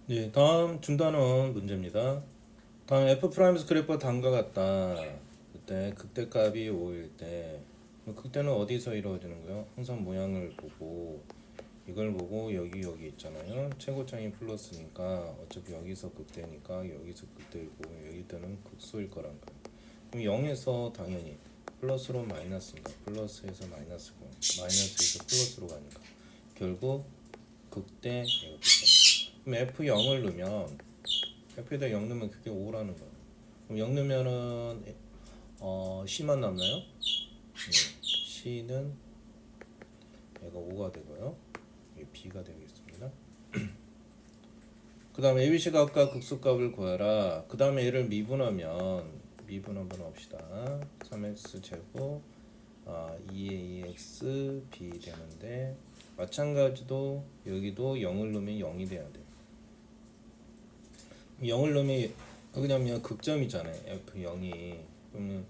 네, 다음 중단원 문제입니다. 다음 F'에서 그래프가 다음과 같다. 그때 극대값이 5일 때 극대는 어디서 이루어지는 거예요? 항상 모양을 보고 이걸 보고 여기 있잖아요. 최고점이 플러스니까 어차피 여기서 극대니까 여기서 극대이고 여기 때는 극소일 거란 거예요. 그럼 0에서 당연히 플러스로 마이너스니까 플러스에서 마이너스고 마이너스에서 플러스로 가니까 결국 극대 여기서. 그럼 F0을 넣으면 F에다 0 넣으면 그게 5라는 거야. 그럼 0 넣으면은 C만 남나요? 네. C는 얘가 5가 되고요. 이게 B가 되겠습니다. 그 다음에 ABC 값과 극소값을 구하라. 그 다음에 얘를 미분하면 미분 한번 합시다. 3x 제곱 2ax b 되는데 마찬가지도 여기도 0을 넣으면 0이 돼야 돼. 0을 넣으면 그냥 극점이잖아요. F0이. 그러면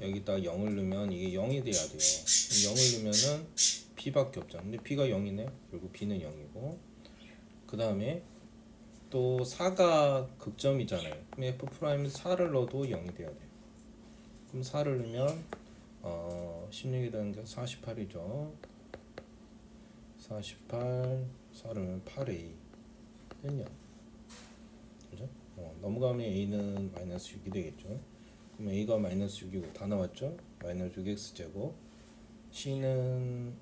여기다 0을 넣으면 이게 0이 돼야 돼요. 0을 넣으면은 B밖에 없잖아. 근데 B가 0이네. 결국 B는 0이고. 그 다음에 또 4가 극점이잖아요. 그럼 F 프라임 4를 넣어도 0이 돼야 돼요. 그럼 4를 넣으면 16이라는 게 48이죠. 48 4를 넣으면 8A 는 0. 그죠? 넘어가면 A는 마이너스 6이 되겠죠. 그럼 A가 마이너스 6이고 다 나왔죠? 마이너스 6x제곱. C는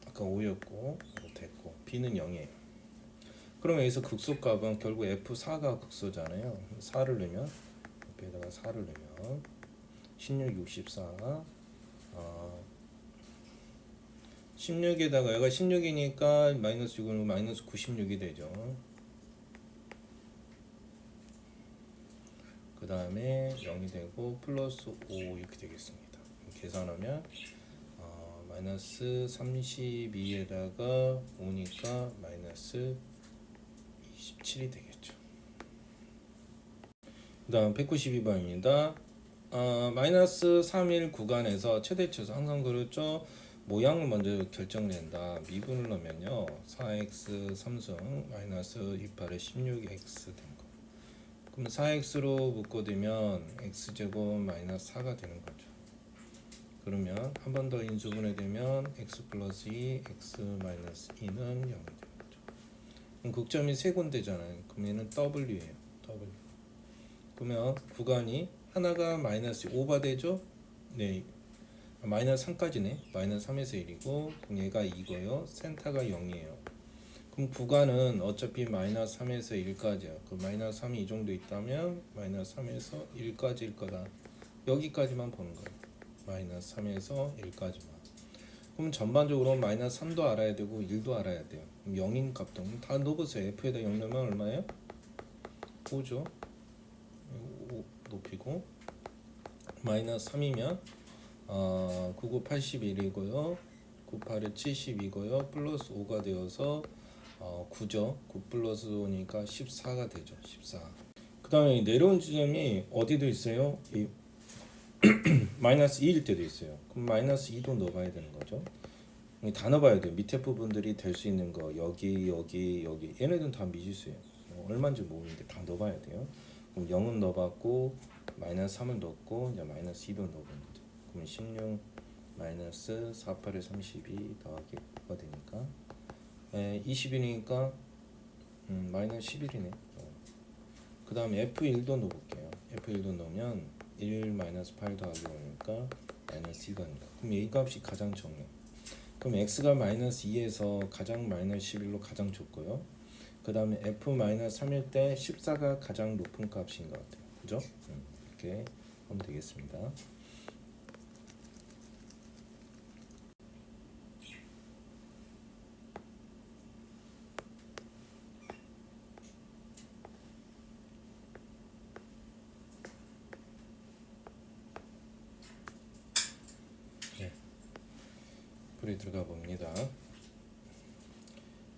아까 5였고 됐고 B는 0이에요. 그럼 여기서 극소값은 결국 F4가 극소잖아요. 4를 넣으면 옆에다가 4를 넣으면 16, 64가 16에다가 얘가 16이니까 마이너스 6은 마이너스 96이 되죠. 그 다음에 0이 되고 플러스 5 이렇게 되겠습니다. 계산하면 마이너스 32에다가 5니까 마이너스 27이 되겠죠. 그 다음 192번입니다. 마이너스 3일 구간에서 최대치에서 항상 그렇죠. 모양을 먼저 결정을 한다. 미분을 넣으면요 4x 3승 마이너스 28에 16x 된 거. 그럼 4x로 묶어두면 x제곱 마이너스 4가 되는 거죠. 그러면 한 번 더 인수분해 되면 x 플러스 2 x 마이너스 2는 0이 되는 거죠. 그럼 극점이 세 군데잖아요. 그럼 얘는 w예요. w. 그러면 구간이 하나가 마이너스 5가 되죠. 네, 마이너스 3까지네. 마이너스 3에서 1이고 그럼 얘가 2고요. 센터가 0이에요. 그럼 구간은 어차피 마이너스 3에서 1까지야. 그 마이너스 3이 이 정도 있다면 마이너스 3에서 1까지일 거다. 여기까지만 보는 거예요. 마이너스 3에서 1까지만. 그럼 전반적으로 마이너스 3도 알아야 되고 1도 알아야 돼요. 그럼 0인 값도 다 넣어보세요. F에다 0 넣으면 얼마예요? 5죠. 5 높이고 마이너스 3이면 99, 81이고요. 98에 72고요. 플러스 5가 되어서 9죠. 9 플러스 5니까 14가 되죠. 14. 그 다음에 내려온 지점이 어디도 있어요? 이 마이너스 2일 때도 있어요. 그럼 마이너스 2도 넣어봐야 되는 거죠. 다 넣어봐야 돼요. 밑에 부분들이 될 수 있는 거 여기 얘네들은 다 미지수예요. 얼마인지 모르는데 다 넣어봐야 돼요. 그럼 0은 넣어봤고 마이너스 3을 넣었고 이제 마이너스 2도 넣어보는 거죠. 그러면 16 마이너스 48에 32 더하기 9가 되니까 20이니까 마이너스 11이네. 그 다음에 F1도 넣어볼게요. F1도 넣으면 1 마이너스 8 더하기 5니까 마이너스 2가 됩니다. 그럼 이 값이 가장 적네요. 그럼 x가 마이너스 2에서 가장 마이너스 11로 가장 좁고요. 그 다음에 f 마이너스 3일 때 14가 가장 높은 값인 것 같아요. 그죠? 이렇게 하면 되겠습니다. 네, 불이 들어가 봅니다.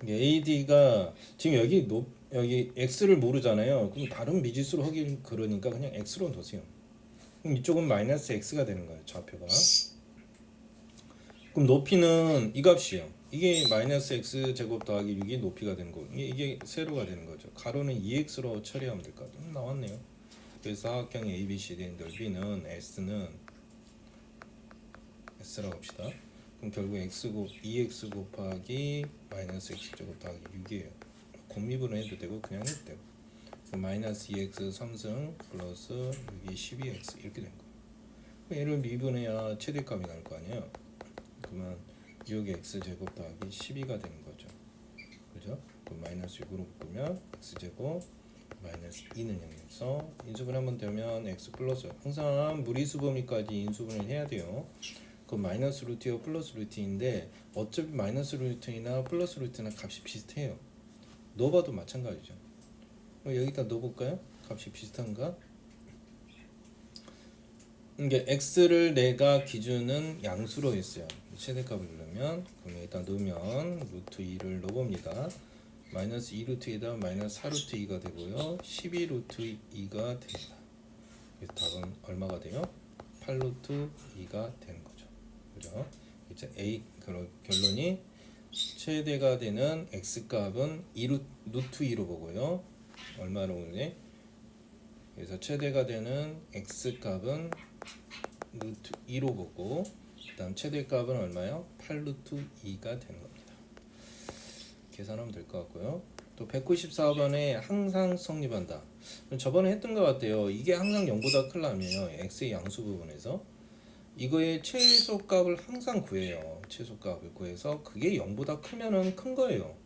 AD가 지금 여기 x를 모르잖아요. 그럼 다른 미지수로 하긴 그러니까 그냥 x로 넣으세요. 그럼 이쪽은 마이너스 x가 되는 거예요. 좌표가. 그럼 높이는 이 값이에요. 이게 마이너스 x 제곱 더하기 6이 높이가 되는 거. 이게 세로가 되는 거죠. 가로는 2x로 처리하면 될 것 같아요. 나왔네요. 그래서 사각형 ABCD의 넓이는 S는 S라고 합시다. 그럼 결국 2x 곱하기 마이너스 x 제곱 더하기 6이에요. 곱미분을 해도 되고 그냥 해도 되고. 그럼 마이너스 2x 3승 플러스 6이 12x 이렇게 된 거예요. 얘를 미분해야 최대값이 나올 거 아니에요. 그러면 6x 제곱 더하기 12가 되는 거죠. 그죠? 그럼 마이너스 6으로 바꾸면 x 제곱 마이너스 2는 0에서 인수분 한번 되면 x 플러스, 항상 무리수 범위까지 인수분을 해야 돼요. 그럼 마이너스 루트요 플러스 루트인데 어차피 마이너스 루트이나 플러스 루트나 값이 비슷해요. 넣어봐도 마찬가지죠. 그럼 여기다 넣어볼까요? 값이 비슷한가? 이게 x를 내가 기준은 양수로 했어요. 최대값을 넣으면, 그럼 여기다 넣으면 루트 2를 넣어봅니다. 마이너스 2루트 2다 마이너스 4루트 2가 되고요. 12루트 2가 됩니다. 그래서 답은 얼마가 돼요? 8루트 2가 되는 거죠. 그죠? 이제 A 결론이 최대가 되는 x 값은 2루트 2로 보고요. 얼마로 오네? 그래서 최대가 되는 x 값은 루트 2로 보고, 그 다음 최대값은 얼마요? 8루트 2가 되는 겁니다. 계산하면 될 것 같고요. 또 194번에 항상 성립한다. 저번에 했던 것 같아요. 이게 항상 0보다 크려면 x의 양수 부분에서 이거의 최소값을 항상 구해요. 최소값을 구해서 그게 0보다 크면은 큰 거예요.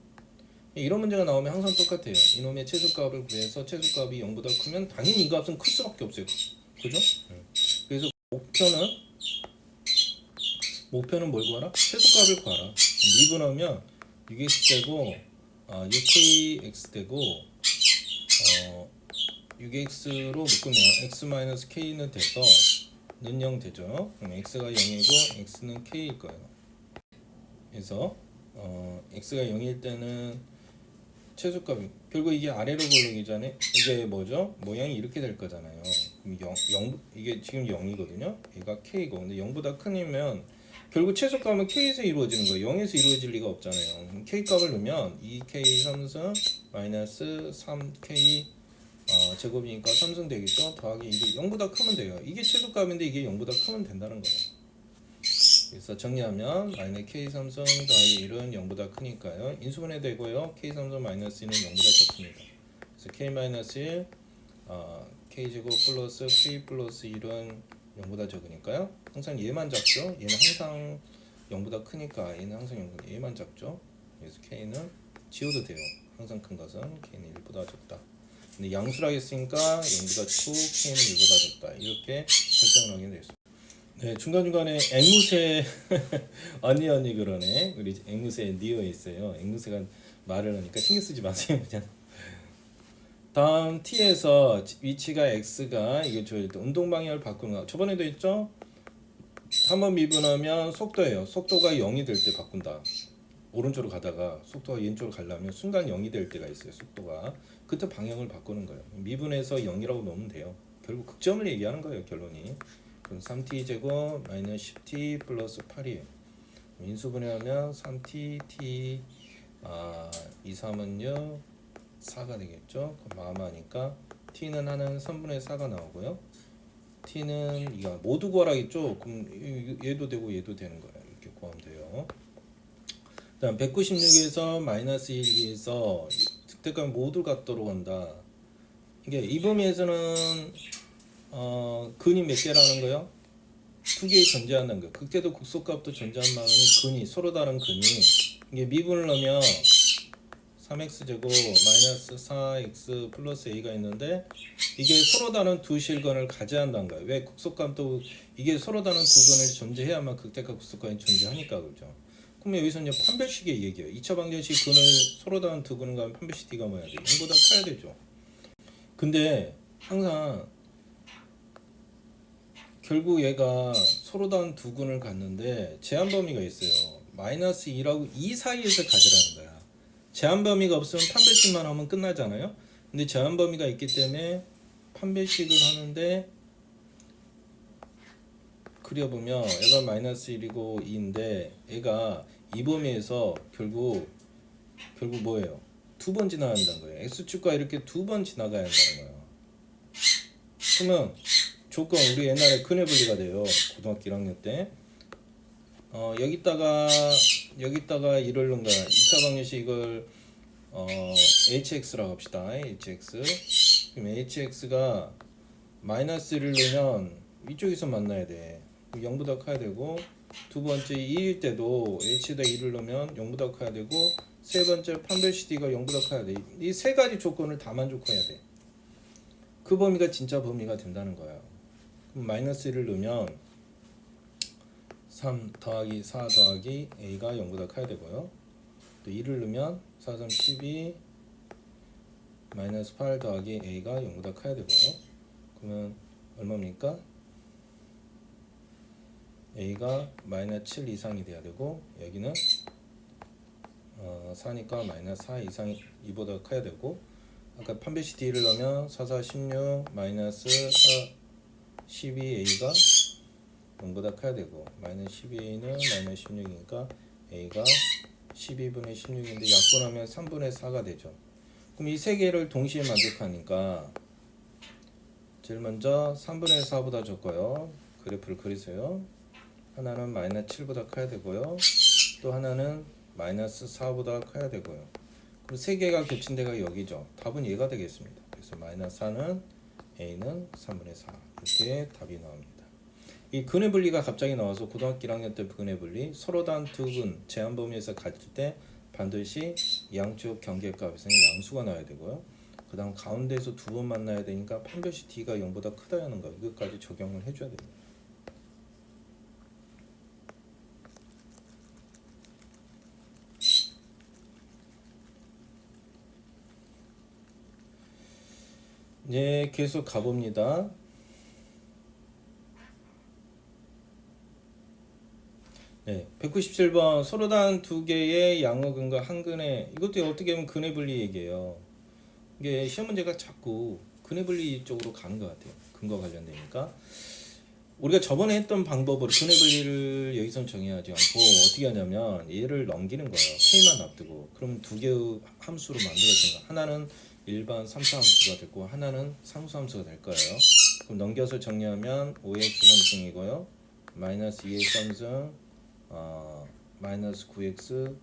이런 문제가 나오면 항상 똑같아요. 이놈의 최소값을 구해서 최소값이 0보다 크면 당연히 이 값은 클 수밖에 없어요. 그죠? 그래서 목표는 뭘 구하라? 최소값을 구하라. 미분하면 6x되고 6kx 되고 6x로 묶으면 x-k는 돼서 는 0 되죠. 그럼 x가 0이고 x는 k일 거예요. 그래서 x가 0일 때는 최소값이 결국 이게 아래로 고르기 전에 이게 뭐죠? 모양이 이렇게 될 거잖아요. 그럼 0 이게 지금 0이거든요. 얘가 k고 근데 0보다 크면 결국 최소값은 k에서 이루어지는 거예요. 0에서 이루어질 리가 없잖아요. k 값을 넣으면 2k 3승 마이너스 3k 제곱이니까 3승 되겠죠. 더하기 1이 0보다 크면 돼요. 이게 최소값인데 이게 0보다 크면 된다는 거예요. 그래서 정리하면 마이너스 k 3승 더하기 1은 0보다 크니까요. 인수분해 되고요. k 3승 마이너스 1은 0보다 적습니다. 그래서 k 마이너스 1 k 제곱 플러스 k 플러스 1은 0보다 적으니까요. 항상 얘만 작죠. 얘는 항상 0보다 크니까 얘는 항상 0보다 얘만 작죠. 그래서 k는 지워도 돼요. 항상 큰 것은 k는 1보다 적다. 근데 양수라 했으니까 0보다 크고 k는 1보다 적다. 이렇게 설정을 하게 되겠습니다. 네, 중간중간에 앵무새 언니 그러네. 우리 앵무새 니어 있어요. 앵무새가 말을 하니까 신경 쓰지 마세요. 그냥 다음 t에서 위치가 x가 이게 저 운동 방향을 바꾸는 거 저번에도 했죠. 한번 미분하면 속도예요. 속도가 0이 될 때 바꾼다. 오른쪽으로 가다가 속도가 왼쪽으로 가려면 순간 0이 될 때가 있어요. 속도가 그때 방향을 바꾸는 거예요. 미분해서 0이라고 넣으면 돼요. 결국 극점을 얘기하는 거예요. 결론이. 그럼 3t 제곱 마이너스 10t 플러스 8이에요. 인수분해하면 3t t 2, 3은요 4가 되겠죠. 그럼 마마니까 t는 하는 3분의 4가 나오고요. t는 이거 모두 구하라겠죠. 그럼 얘도 되고 얘도 되는 거예요. 이렇게 구하면 돼요. 다음 196에서 마이너스 1에서 득대값 모두 같도록 한다. 이게 이 범위에서는 근이 몇 개라는 거요? 두 개 존재한다는 거예요. 극대도 극소값도 존재한 만은 근이 서로 다른 근이 이게 미분을 넣으면 3x 제곱 마이너스 4x 플러스 a가 있는데 이게 서로 다른 두 실근을 가져야 한다는 거예요. 왜 극소값도 이게 서로 다른 두 근을 존재해야만 극대값 극소값이 존재하니까 그렇죠. 그럼 여기서 이제 판별식의 얘기예요. 2차 방정식 근을 서로 다른 두 근을 가면 판별식 d가 뭐야 돼? 0보다 커야 되죠. 근데 항상 결국 얘가 서로 다른 두 근을 갖는데 제한 범위가 있어요. 마이너스 2라고 이 사이에서 가지라는 거야. 제한 범위가 없으면 판별식만 하면 끝나잖아요. 근데 제한 범위가 있기 때문에 판별식을 하는데 그려보면 얘가 마이너스 1이고 2인데 얘가 이 범위에서 결국 뭐예요? 두 번 지나야 한다는 거예요. x축과 이렇게 두 번 지나가야 한다는 거예요. 그러면 조건 우리 옛날에 근해 분리가 돼요. 고등학교 1학년 때. 여기다가 1을 넣은 거야. 2차 방정식 이걸 hx라고 합시다. hx. 그럼 hx가 마이너스 1을 넣으면 이쪽에서 만나야 돼. 0보다 커야 되고, 두 번째 2일 때도 h에다 1을 넣으면 0보다 커야 되고, 세 번째 판별식 d가 0보다 커야 돼. 이 세 가지 조건을 다 만족해야 돼. 그 범위가 진짜 범위가 된다는 거야. 그럼 마이너스 1을 넣으면 3 더하기 4 더하기 a가 0보다 커야 되고요. 또 2를 넣으면 4, 3, 12 마이너스 8 더하기 a가 0보다 커야 되고요. 그러면 얼마입니까? a가 마이너스 7 이상이 돼야 되고, 여기는 4니까 마이너스 4 이상이 2보다 커야 되고, 아까 판별식 d를 넣으면 4, 4, 16 마이너스 4, 12a가 0보다 커야 되고, 마이너스 12a는 마이너스 16이니까 a가 12분의 16인데 약분하면 3분의 4가 되죠. 그럼 이 세 개를 동시에 만족하니까 제일 먼저 3분의 4보다 적고요. 그래프를 그리세요. 하나는 마이너스 7보다 커야 되고요. 또 하나는 마이너스 4보다 커야 되고요. 그럼 세 개가 겹친 데가 여기죠. 답은 얘가 되겠습니다. 그래서 마이너스 4는 a는 3분의 4 이렇게 답이 나옵니다. 이 근해 분리가 갑자기 나와서 고등학교 1학년 때 근해 분리 서로 단 두 근 제한 범위에서 같을 때 반드시 양쪽 경계값에서는 양수가 나와야 되고요. 그 다음 가운데에서 두 번 만나야 되니까 판별식 d가 0보다 크다는 거 이것까지 적용을 해줘야 됩니다. 네, 계속 가봅니다. 네, 197번 서로 단 두 개의 양어근과 한 근의 이것도 어떻게 보면 근해 분리 얘기예요. 이게 시험 문제가 자꾸 근해 분리 쪽으로 가는 것 같아요. 근거 관련되니까 우리가 저번에 했던 방법으로 근해 분리를 여기선 정의하지 않고 어떻게 하냐면 얘를 넘기는 거예요. k만 놔두고 그럼 두 개의 함수로 만들어진 거. 하나는 일반 삼수 함수가 됐고 하나는 상수 함수가 될 거예요. 그럼 넘겨서 정리하면 5x 삼승이고요. 마이너스 2x 삼승 마이너스 9x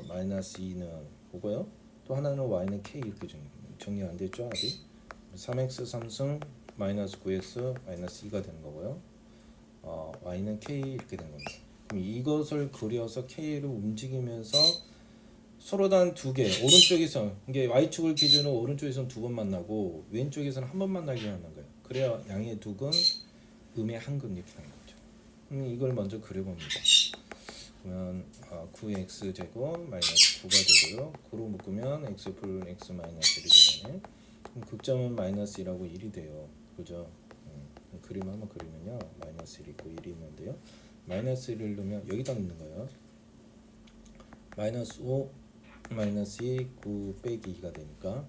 마이너스 2는 오고요. 또 하나는 y는 k 이렇게 정리 안 됐죠 아직. 3x 삼승 마이너스 9x 마이너스 2가 되는 거고요. y는 k 이렇게 되는 겁니다. 그럼 이것을 그려서 k를 움직이면서 서로 단 두 개 오른쪽에서 이게 y축을 기준으로 오른쪽에서는 두 번 만나고 왼쪽에서는 한 번 만나게 하는 거예요. 그래야 양의 두 근, 음의 한 근 이렇게 하는 거죠. 이걸 먼저 그려봅니다. 그러면 9x 제곱 마이너스 9가 되고요. 9로 묶으면 x 플 x 마이너스 1이 되네. 그럼 극점은 마이너스 1하고 1이 돼요. 그죠? 그림 한번 그리면요. 마이너스 1 있고 1이 있는데요. 마이너스 1을 넣으면 여기다 넣는 거예요. 마이너스 5 마이너스 2 9 빼기 2가 되니까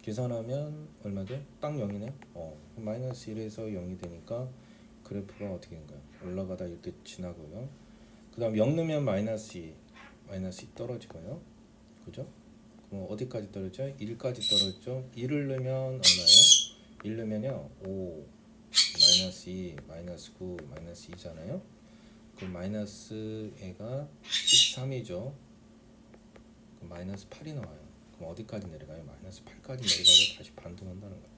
계산하면 얼마죠? 딱 0이네. 마이너스 1에서 0이 되니까 그래프가 어떻게 된가요? 올라가다 이렇게 지나고요. 그 다음 0 넣으면 마이너스 2 떨어지고요. 그죠? 그럼 어디까지 떨어져? 1까지 떨어졌죠? 1을 넣으면 얼마예요? 1 넣으면요 5 마이너스 2 마이너스 9 마이너스 2잖아요. 그럼 마이너스 애가 13이죠. 그럼 마이너스 8이 나와요. 그럼 어디까지 내려가요? 마이너스 8까지 내려가고 다시 반등한다는 거예요.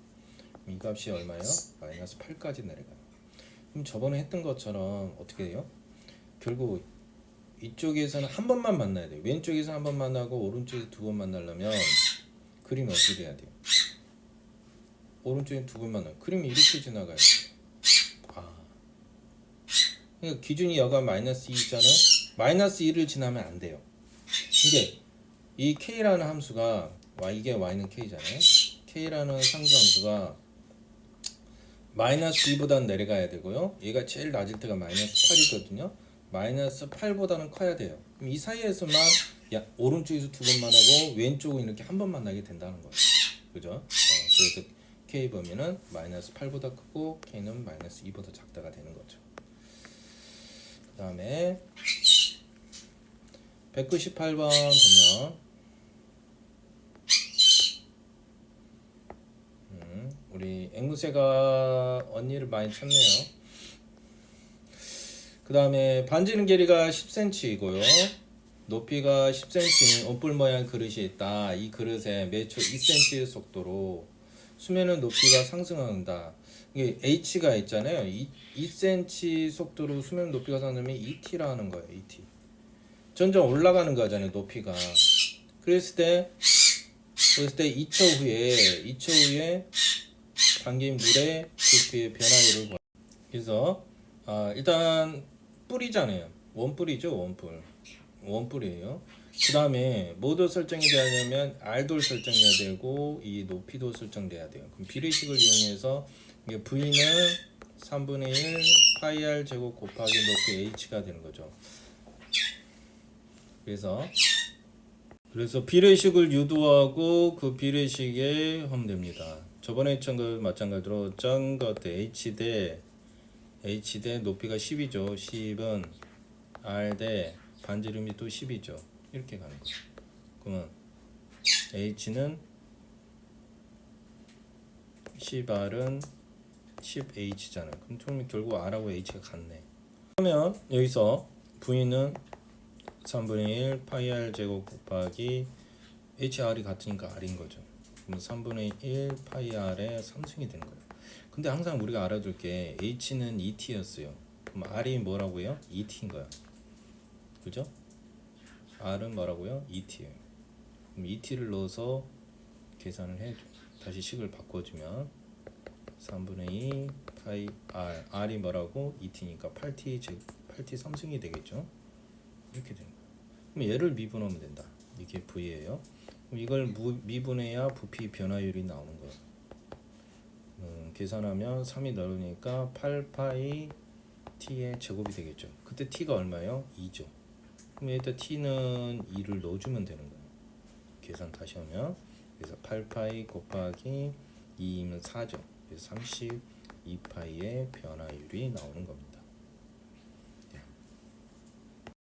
그럼 이 값이 얼마예요? 마이너스 8까지 내려가요. 그럼 저번에 했던 것처럼 어떻게 해요? 결국 이쪽에서는 한 번만 만나야 돼요. 왼쪽에서 한 번 만나고 오른쪽에서 두 번 만나려면 그림이 어떻게 돼야 돼요? 오른쪽에 두 번 만나요. 그림이 이렇게 지나가요. 그러니까 기준이 여가 마이너스 2 있잖아요. 마이너스 2를 지나면 안 돼요. 이게 이 k라는 함수가 이게 y는 k잖아요. k라는 상수 함수가 마이너스 2보다는 내려가야 되고요. 얘가 제일 낮을 때가 마이너스 8이거든요. 마이너스 8보다는 커야 돼요. 그럼 이 사이에서만 오른쪽에서 두 번만 하고 왼쪽은 이렇게 한 번 만나게 된다는 거예요. 그죠? 그래서 k 범위는 마이너스 8보다 크고 k는 마이너스 2보다 작다가 되는 거죠. 그 다음에 198번 보면 우리 앵무새가 언니를 많이 찾네요. 그 다음에 반지름 길이가 10cm이고요. 높이가 10cm 원뿔 모양 그릇이 있다. 이 그릇에 매초 2cm 속도로 수면의 높이가 상승한다. 이게 h가 있잖아요. 2cm 속도로 수면 높이가 상승하면 ET라는 거예요. ET. 점점 올라가는 거잖아요. 높이가. 그랬을 때 2초 후에 담긴 물의 부피의 변화율을 봐. 그래서 일단 뿌리잖아요. 원뿔이죠. 원뿔이에요. 그 다음에 뭐도 설정이 돼야 되냐면 R도 설정해야 되고 이 높이도 설정돼야 돼요. 그럼 비례식을 이용해서 이게 V는 3분의 1 파이 R 제곱 곱하기 높이 H가 되는 거죠. 그래서 비례식을 유도하고 그 비례식에 하면 됩니다. 저번에 했던 거 마찬가지로 짠 것도 H 대 높이가 10이죠. 10은 R 대 반지름이 또 10이죠. 이렇게 가는 거예요. 그러면 H는 10R은 10H잖아요. 그럼 좀 결국 R하고 H가 같네. 그러면 여기서 V는 3분의 1 파이 R 제곱 곱하기 HR이 같으니까 R인 거죠. 그럼 3분의 1 파이 R의 3승이 되는 거예요. 근데 항상 우리가 알아둘 게 H는 ET였어요. 그럼 R이 뭐라고요? ET인 거야. 그죠? R은 뭐라고요? ET예요. 그럼 ET를 넣어서 계산을 해줘. 다시 식을 바꿔주면 3분의 2 파이 R R이 뭐라고? ET니까 8T 3승이 되겠죠? 이렇게 되는 거예요. 그럼 얘를 미분하면 된다. 이게 V예요. 그럼 이걸 미분해야 부피 변화율이 나오는 거예요. 계산하면 3이 넓으니까 8파이 T의 제곱이 되겠죠. 그때 T가 얼마예요? 2죠. 그럼 여기다 T는 2를 넣어주면 되는 거예요. 계산 다시 하면 그래서 8파이 곱하기 2면 4죠. 그래서 32파이의 변화율이 나오는 겁니다.